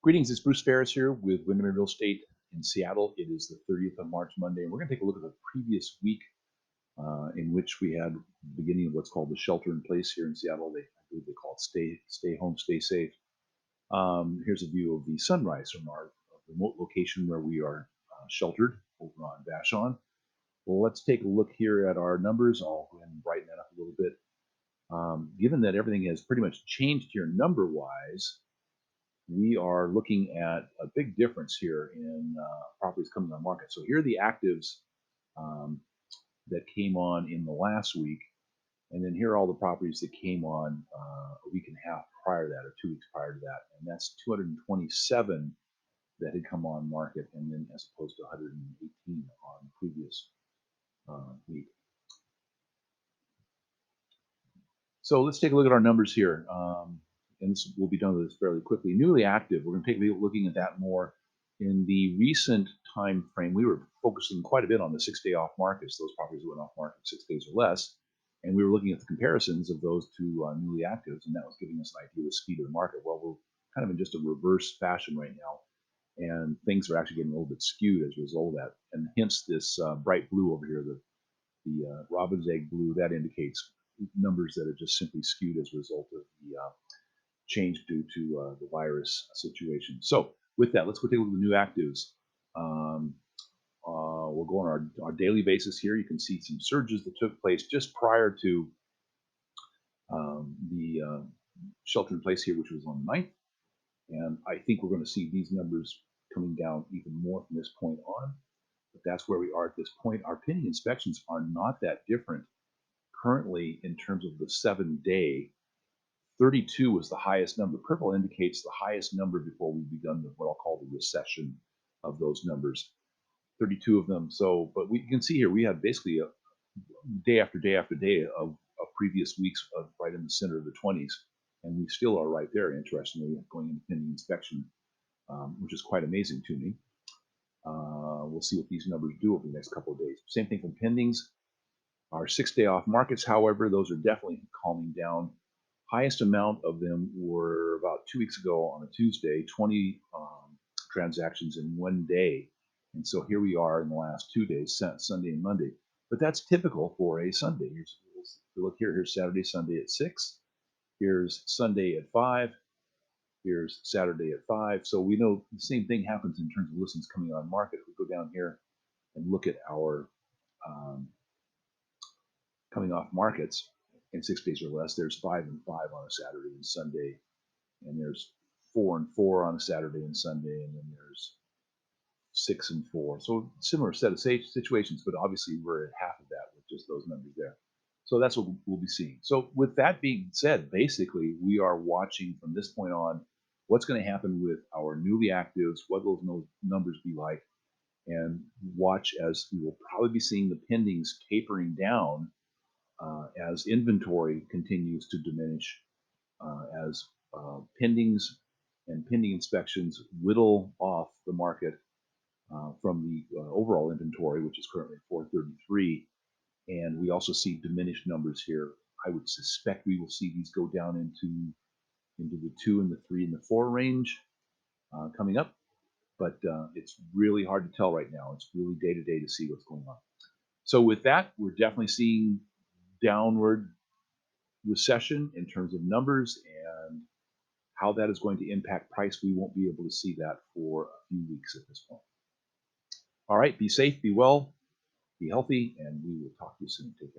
Greetings, it's Bruce Phares here with Windermere Real Estate in Seattle. It is the 30th of March, Monday, and we're going to take a look at the previous week in which we had the beginning of what's called the shelter in place here in Seattle. I believe they call it stay home, stay safe. Here's a view of the sunrise from our remote location where we are sheltered over on Vashon. Well, let's take a look here at our numbers. I'll go ahead and brighten that up a little bit. Given that everything has pretty much changed here number-wise, we are looking at a big difference here in properties coming on market. So here are the actives um, that came on in the last week, and then here are all the properties that came on a week and a half prior to that, or 2 weeks prior to that, and that's 227 that had come on market, and then as opposed to 118 on the previous week. So let's take a look at our numbers here. And this will be done with this fairly quickly. Newly active, we're going to take a looking at that more in the recent time frame. We were focusing quite a bit on the 6-day off markets, those properties that went off market 6 days or less, and we were looking at the comparisons of those two newly actives, and that was giving us an idea of the speed of the market. Well, we're kind of in just a reverse fashion right now, and things are actually getting a little bit skewed as a result of that, and hence this bright blue over here, the robin's egg blue, that indicates numbers that are just simply skewed as a result of the change due to the virus situation. So with that, let's go take a look at the new actives. We'll go on our daily basis here. You can see some surges that took place just prior to the shelter in place here, which was on the 9th. And I think we're going to see these numbers coming down even more from this point on. But that's where we are at this point. Our pending inspections are not that different currently in terms of the 7-day. 32 was the highest number. Purple indicates the highest number before we've begun what I'll call the recession of those numbers. 32 of them. So, but we can see here we had basically a day after day after day of previous weeks right in the center of the 20s, and we still are right there. Interestingly, going into pending inspection, which is quite amazing to me. We'll see what these numbers do over the next couple of days. Same thing from pendings. Our 6-day off markets, however, those are definitely calming down. Highest amount of them were about 2 weeks ago on a Tuesday, 20 transactions in one day. And so here we are in the last 2 days, Sunday and Monday. But that's typical for a Sunday. If you look here, here's Saturday, Sunday at 6. Here's Sunday at 5. Here's Saturday at 5. So we know the same thing happens in terms of listings coming on market. If we go down here and look at our coming off markets in 6 days or less, there's 5 and 5 on a Saturday and Sunday, and there's 4 and 4 on a Saturday and Sunday, and then there's 6 and 4. So similar set of situations, but obviously we're at half of that with just those numbers there. So that's what we'll be seeing. So with that being said, basically we are watching from this point on what's going to happen with our newly actives, what those numbers be like, and watch as we will probably be seeing the pendings tapering down as inventory continues to diminish, as pendings and pending inspections whittle off the market from the overall inventory, which is currently 433. And we also see diminished numbers here. I would suspect we will see these go down into the 2 and the 3 and the 4 range coming up. But it's really hard to tell right now. It's really day to day to see what's going on. So with that, we're definitely seeing downward recession in terms of numbers, and how that is going to impact price, we won't be able to see that for a few weeks at this point. All right, be safe, be well, be healthy, and we will talk to you soon. Take care.